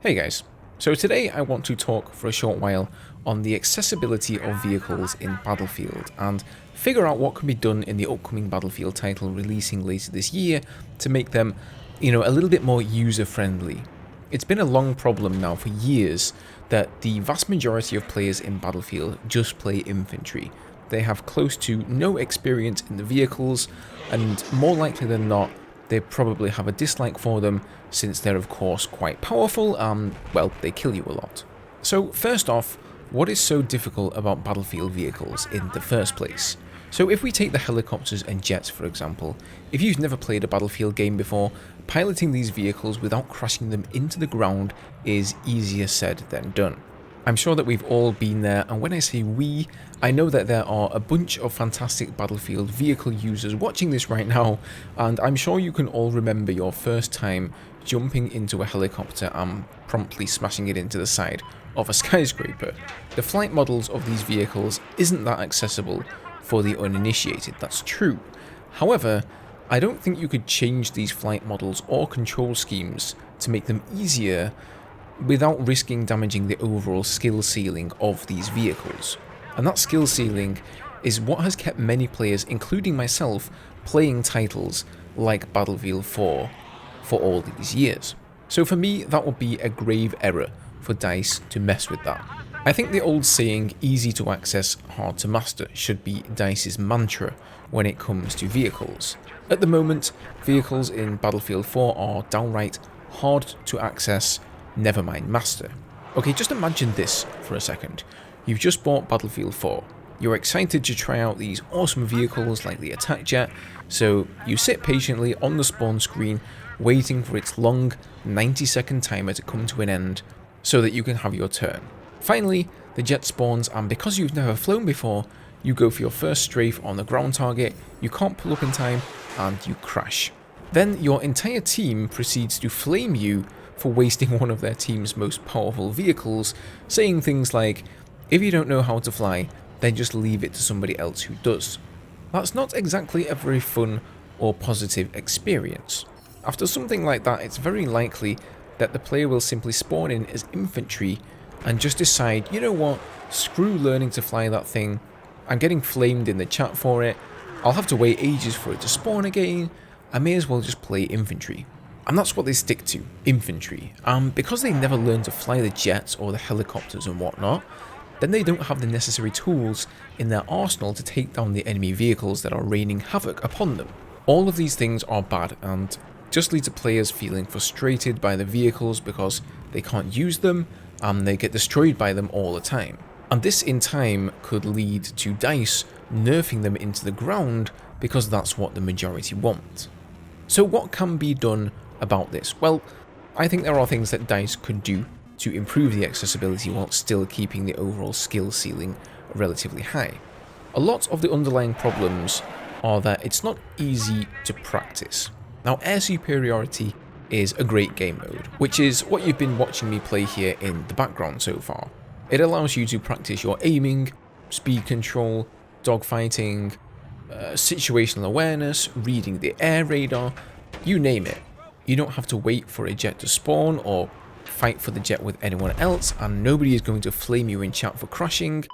Hey guys, so today I want to talk for a short while on the accessibility of vehicles in Battlefield and figure out what can be done in the upcoming Battlefield title releasing later this year to make them, a little bit more user-friendly. It's been a long problem now for years that the vast majority of players in Battlefield just play infantry. They have close to no experience in the vehicles, and more likely than not, they probably have a dislike for them since they're of course quite powerful and, well, they kill you a lot. So first off, what is so difficult about Battlefield vehicles in the first place? So if we take the helicopters and jets for example, if you've never played a Battlefield game before, piloting these vehicles without crashing them into the ground is easier said than done. I'm sure that we've all been there, and when I say we, I know that there are a bunch of fantastic Battlefield vehicle users watching this right now, and I'm sure you can all remember your first time jumping into a helicopter and promptly smashing it into the side of a skyscraper. The flight models of these vehicles isn't that accessible for the uninitiated, that's true. However, I don't think you could change these flight models or control schemes to make them easier without risking damaging the overall skill ceiling of these vehicles. And that skill ceiling is what has kept many players, including myself, playing titles like Battlefield 4 for all these years. So for me, that would be a grave error for DICE to mess with that. I think the old saying, easy to access, hard to master, should be DICE's mantra when it comes to vehicles. At the moment, vehicles in Battlefield 4 are downright hard to access, never mind master. Okay, just imagine this for a second. You've just bought Battlefield 4. You're excited to try out these awesome vehicles like the attack jet, so you sit patiently on the spawn screen waiting for its long 90-second timer to come to an end so that you can have your turn. Finally, the jet spawns, and because you've never flown before, you go for your first strafe on the ground target, you can't pull up in time, and you crash. Then your entire team proceeds to flame you for wasting one of their team's most powerful vehicles, saying things like, if you don't know how to fly, then just leave it to somebody else who does. That's not exactly a very fun or positive experience. After something like that, it's very likely that the player will simply spawn in as infantry and just decide, you know what, screw learning to fly that thing, I'm getting flamed in the chat for it, I'll have to wait ages for it to spawn again, I may as well just play infantry. And that's what they stick to, infantry. Because they never learn to fly the jets or the helicopters and whatnot, then they don't have the necessary tools in their arsenal to take down the enemy vehicles that are raining havoc upon them. All of these things are bad and just lead to players feeling frustrated by the vehicles because they can't use them and they get destroyed by them all the time. And this in time could lead to DICE nerfing them into the ground because that's what the majority want. So what can be done about this? Well, I think there are things that DICE could do to improve the accessibility while still keeping the overall skill ceiling relatively high. A lot of the underlying problems are that it's not easy to practice. Now, air superiority is a great game mode, which is what you've been watching me play here in the background so far. It allows you to practice your aiming, speed control, dogfighting, situational awareness, reading the air radar, you name it. You don't have to wait for a jet to spawn or fight for the jet with anyone else, and nobody is going to flame you in chat for crashing.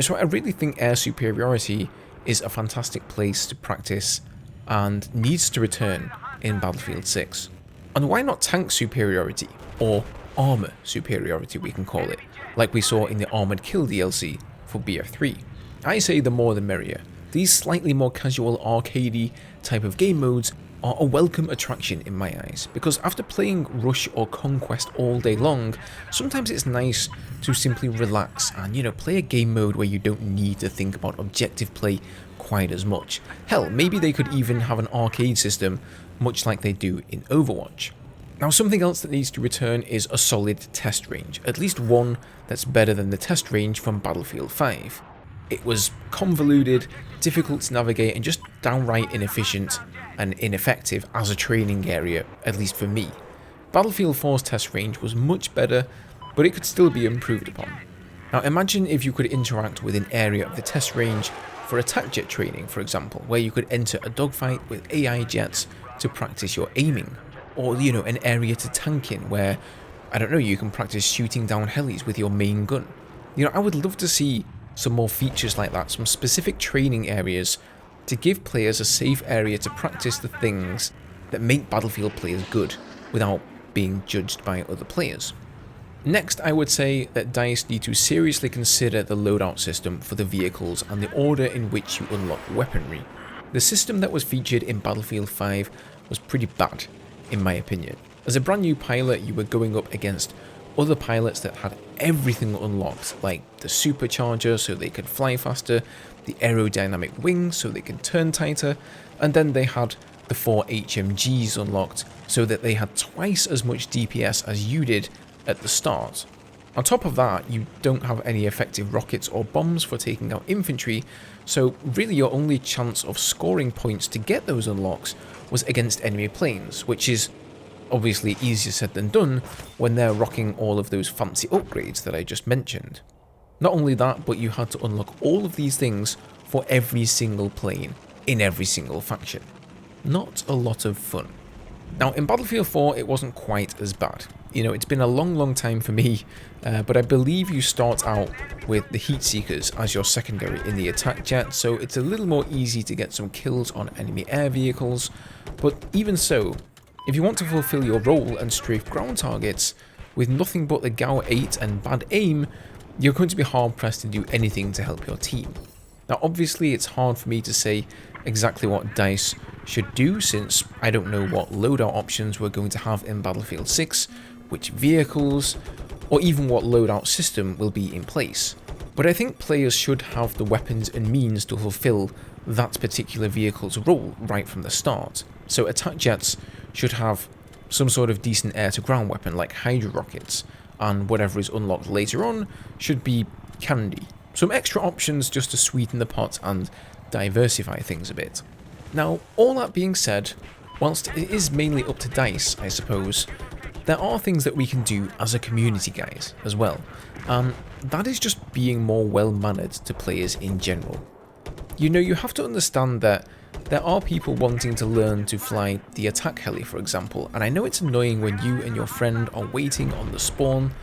So I really think air superiority is a fantastic place to practice and needs to return in Battlefield 6. And why not tank superiority, or armor superiority we can call it, like we saw in the Armored Kill DLC for BF3. I say the more the merrier. These slightly more casual arcadey type of game modes are a welcome attraction in my eyes, because after playing Rush or Conquest all day long, sometimes it's nice to simply relax and, play a game mode where you don't need to think about objective play quite as much. Hell, maybe they could even have an arcade system, much like they do in Overwatch. Now, something else that needs to return is a solid test range, at least one that's better than the test range from Battlefield 5. It was convoluted, difficult to navigate, and just downright inefficient and ineffective as a training area, at least for me. Battlefield 4's test range was much better, but it could still be improved upon. Now imagine if you could interact with an area of the test range for attack jet training, for example, where you could enter a dogfight with AI jets to practice your aiming, or an area to tank in where I don't know, you can practice shooting down helis with your main gun. You know, I would love to see some more features like that, some specific training areas to give players a safe area to practice the things that make Battlefield players good without being judged by other players. Next, I would say that DICE need to seriously consider the loadout system for the vehicles and the order in which you unlock weaponry. The system that was featured in Battlefield 5 was pretty bad, in my opinion. As a brand new pilot, you were going up against other pilots that had everything unlocked, like the supercharger so they could fly faster, the aerodynamic wings so they could turn tighter, and then they had the 4 HMGs unlocked so that they had twice as much DPS as you did at the start. On top of that, you don't have any effective rockets or bombs for taking out infantry, so really your only chance of scoring points to get those unlocks was against enemy planes, which is obviously easier said than done when they're rocking all of those fancy upgrades that I just mentioned. Not only that, but you had to unlock all of these things for every single plane in every single faction. Not a lot of fun. Now in Battlefield 4 it wasn't quite as bad. You know, it's been a long time for me, but I believe you start out with the Heat Seekers as your secondary in the attack jet, so it's a little more easy to get some kills on enemy air vehicles, but even so, if you want to fulfill your role and strafe ground targets with nothing but the GAU 8 and bad aim, you're going to be hard pressed to do anything to help your team. Now obviously it's hard for me to say exactly what DICE should do since I don't know what loadout options we're going to have in Battlefield 6, which vehicles, or even what loadout system will be in place. But I think players should have the weapons and means to fulfill that particular vehicle's role right from the start. So attack jets should have some sort of decent air-to-ground weapon like Hydra rockets, and whatever is unlocked later on should be candy. Some extra options just to sweeten the pot and diversify things a bit. Now, all that being said, whilst it is mainly up to DICE, I suppose, there are things that we can do as a community, guys, as well, and that is just being more well-mannered to players in general. You know, you have to understand that there are people wanting to learn to fly the attack heli, for example, and I know it's annoying when you and your friend are waiting on the spawn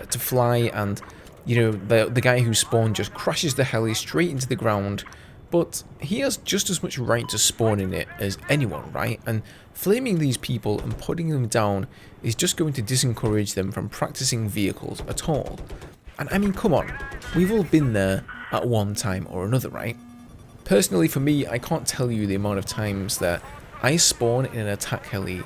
to fly and, you know, the guy who spawned just crashes the heli straight into the ground, but he has just as much right to spawn in it as anyone, right? And flaming these people and putting them down is just going to disencourage them from practicing vehicles at all. And I mean, come on, we've all been there at one time or another, right? Personally, for me, I can't tell you the amount of times that I spawn in an attack heli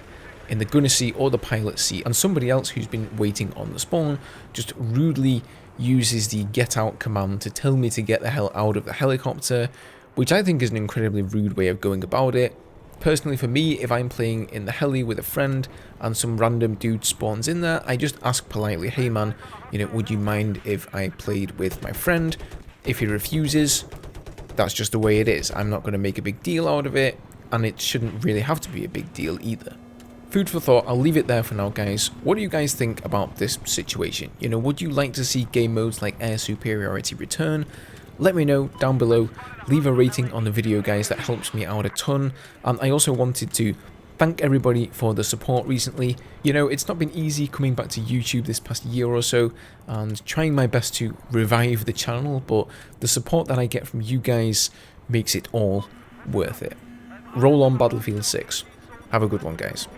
in the gunner seat or the pilot seat, and somebody else who's been waiting on the spawn just rudely uses the get out command to tell me to get the hell out of the helicopter, which I think is an incredibly rude way of going about it. Personally, for me, if I'm playing in the heli with a friend and some random dude spawns in there, I just ask politely, hey man, you know, would you mind if I played with my friend? If he refuses, that's just the way it is. I'm not going to make a big deal out of it, and it shouldn't really have to be a big deal either. Food for thought, I'll leave it there for now, guys. What do you guys think about this situation? You know, would you like to see game modes like air superiority return? Let me know down below. Leave a rating on the video, guys. That helps me out a ton. And I also wanted to thank everybody for the support recently. You know, it's not been easy coming back to YouTube this past year or so and trying my best to revive the channel, but the support that I get from you guys makes it all worth it. Roll on Battlefield 6. Have a good one, guys.